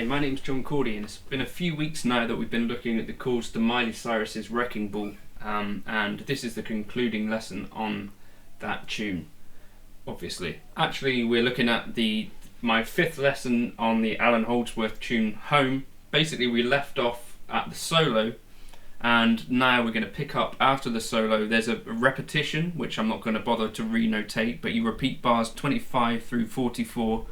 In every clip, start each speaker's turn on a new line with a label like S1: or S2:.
S1: my name's Cordy, and it's been a few weeks now that we've been looking at the chords to Miley Cyrus's Wrecking Ball, and this is the concluding lesson on that tune, obviously. Actually, we're looking at my fifth lesson on the Allan Holdsworth tune Home. Basically, we left off at the solo, and now we're going to pick up after the solo. There's a repetition, which I'm not going to bother to re-notate, but you repeat bars 25 through 44,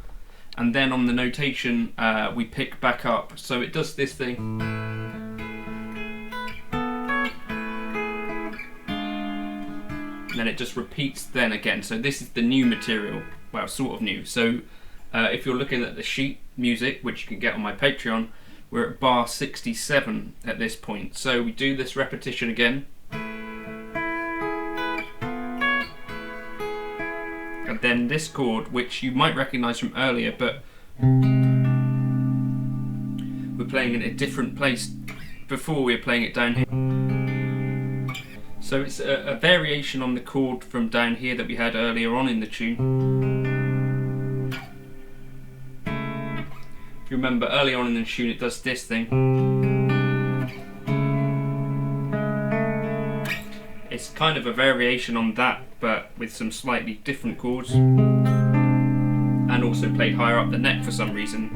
S1: and then on the notation we pick back up. So it does this thing. And then it just repeats then again. So this is the new material, well, sort of new. So if you're looking at the sheet music, which you can get on my Patreon, we're at bar 67 at this point. So we do this repetition again. And then this chord, which you might recognise from earlier, but we're playing in a different place. Before we were playing it down here. So it's a variation on the chord from down here that we had earlier on in the tune. If you remember, earlier on in the tune it does this thing. It's kind of a variation on that, but with some slightly different chords, and also played higher up the neck for some reason.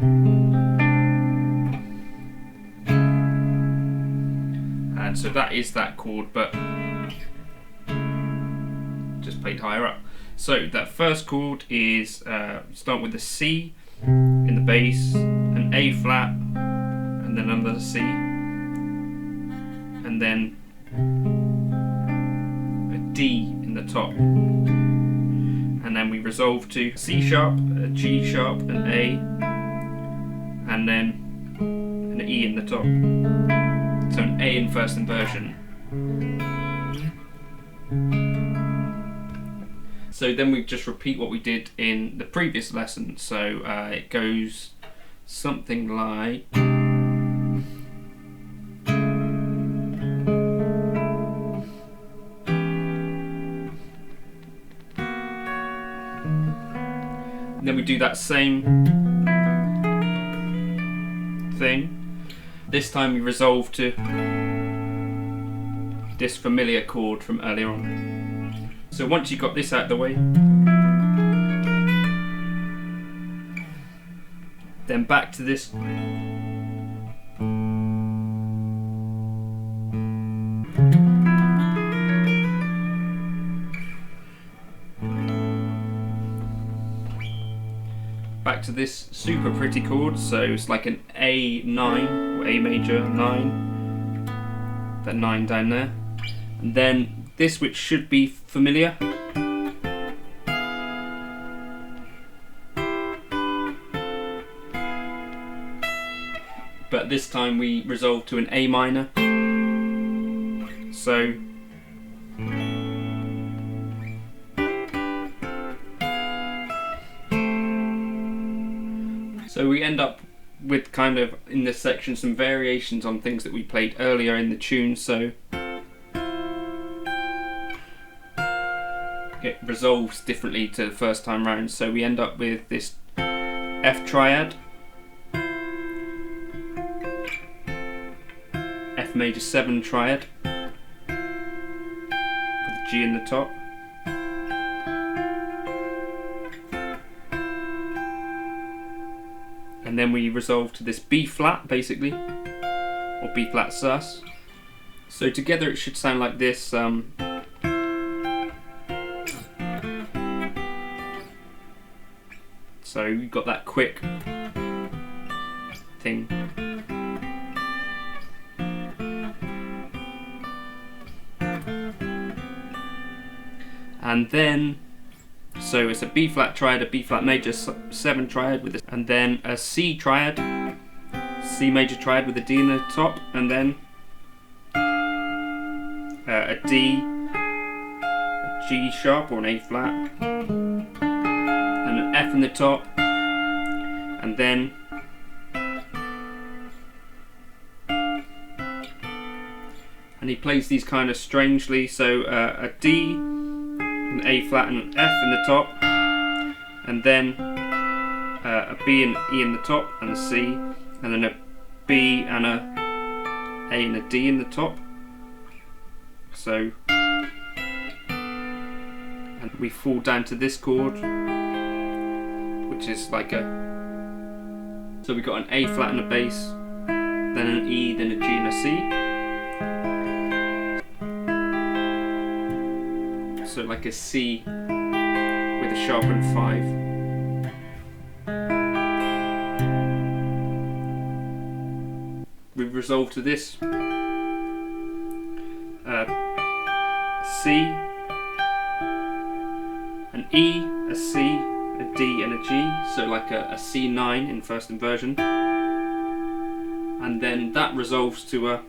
S1: And so that is that chord, but just played higher up. So that first chord is start with a C in the bass, an A flat, and then another C, and then a D in the top, and then we resolve to C sharp, a G sharp, an A, and then an E in the top. So an A in first inversion. So then we just repeat what we did in the previous lesson. So it goes something like. And then we do that same thing. This time we resolve to this familiar chord from earlier on. So once you've got this out of the way, then back to this. Back to this super pretty chord, so it's like an A9, or A major 9, that 9 down there, and then this, which should be familiar, but this time we resolve to an A minor, so we end up with kind of, in this section, some variations on things that we played earlier in the tune. So it resolves differently to the first time round. So we end up with this F triad, F major 7 triad with a G in the top, and then we resolve to this B flat, basically, or B flat sus. So together it should sound like this. So you've got that quick thing. And then, so it's a B flat triad, a B flat major 7 triad with this, and then a C triad, C major triad with a D in the top, and then a D, a G sharp or an A flat, and an F in the top, and then and he plays these kind of strangely, so a D, an A flat and an F in the top, and then a B and E in the top and a C, and then a B and a A and a D in the top. So, and we fall down to this chord, which is like a, so we've got an A flat and a bass, then an E, then a G and a C. So like a C with a sharpened 5. We resolve to this C, an E, a C, a D and a G, so like a C9 in first inversion, and then that resolves to a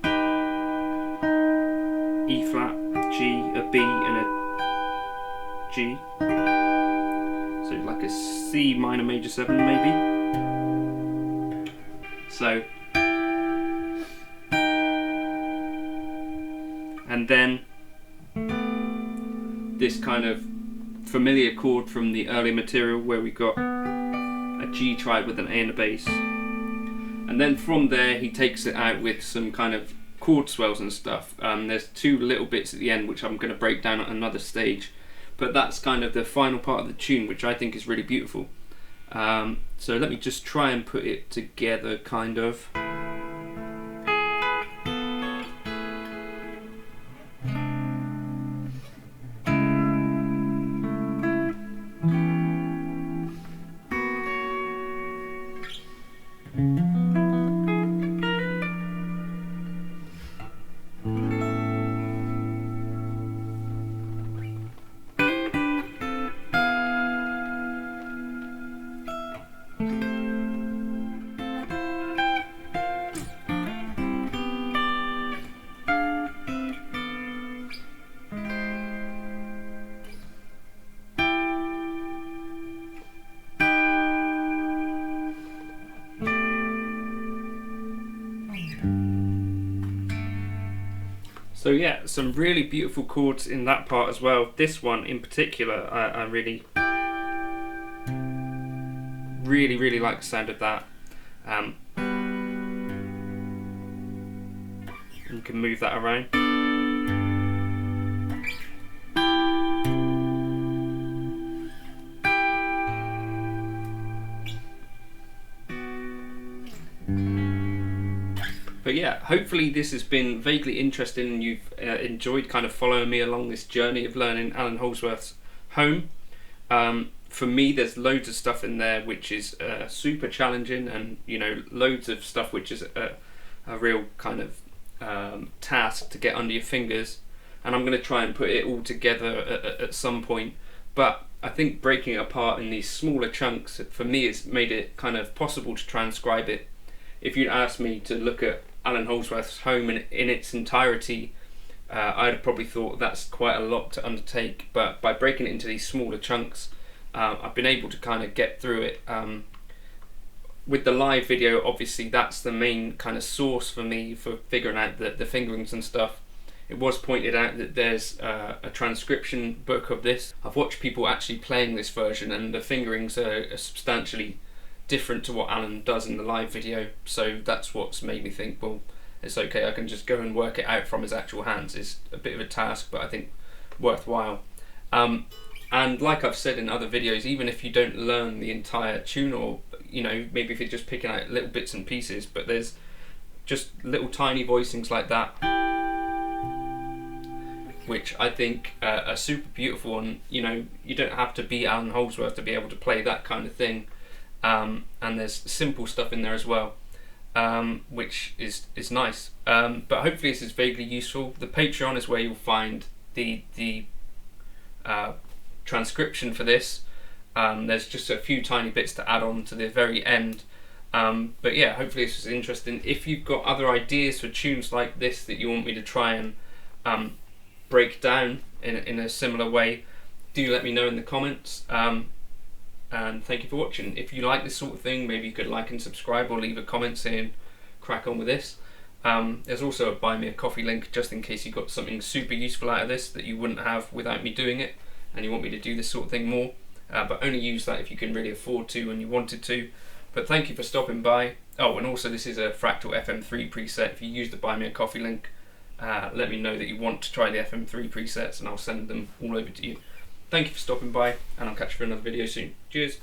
S1: E flat, G, a B and a G, so like a C minor major 7 maybe. So, and then this kind of familiar chord from the early material where we got a G triad with an A and a bass, and then from there he takes it out with some kind of chord swells and stuff. There's 2 little bits at the end which I'm going to break down at another stage, but that's kind of the final part of the tune, which I think is really beautiful. So let me just try and put it together kind of. So yeah, some really beautiful chords in that part as well. This one in particular, I really like the sound of that. You can move that around. But yeah, hopefully this has been vaguely interesting and you've enjoyed kind of following me along this journey of learning Allan Holdsworth's Home. For me, there's loads of stuff in there which is super challenging, and you know, loads of stuff which is a real kind of task to get under your fingers, and I'm going to try and put it all together at some point. But I think breaking it apart in these smaller chunks for me has made it kind of possible to transcribe it. If you'd asked me to look at Allan Holdsworth's Home in its entirety, I'd have probably thought that's quite a lot to undertake, but by breaking it into these smaller chunks, I've been able to kind of get through it. With the live video, obviously that's the main kind of source for me for figuring out the fingerings and stuff. It was pointed out that there's a transcription book of this. I've watched people actually playing this version, and the fingerings are substantially different to what Allan does in the live video, so that's what's made me think, well, it's okay, I can just go and work it out from his actual hands. It's a bit of a task, but I think worthwhile. And like I've said in other videos, even if you don't learn the entire tune, or you know, maybe if you're just picking out little bits and pieces, but there's just little tiny voicings like that which I think are super beautiful, and you know, you don't have to be Allan Holdsworth to be able to play that kind of thing. And there's simple stuff in there as well, which is nice. But hopefully this is vaguely useful. The Patreon is where you'll find the transcription for this. There's just a few tiny bits to add on to the very end. But yeah, hopefully this was interesting. If you've got other ideas for tunes like this that you want me to try and break down in a similar way, do let me know in the comments. And thank you for watching. If you like this sort of thing, maybe you could like and subscribe, or leave a comment saying crack on with this. There's also a buy me a coffee link, just in case you got something super useful out of this that you wouldn't have without me doing it, and you want me to do this sort of thing more. But only use that if you can really afford to and you wanted to. But thank you for stopping by, Oh, and also this is a Fractal FM3 preset. If you use the Buy Me a Coffee link, let me know that you want to try the FM3 presets and I'll send them all over to you. Thank you for stopping by, and I'll catch you for another video soon. Cheers!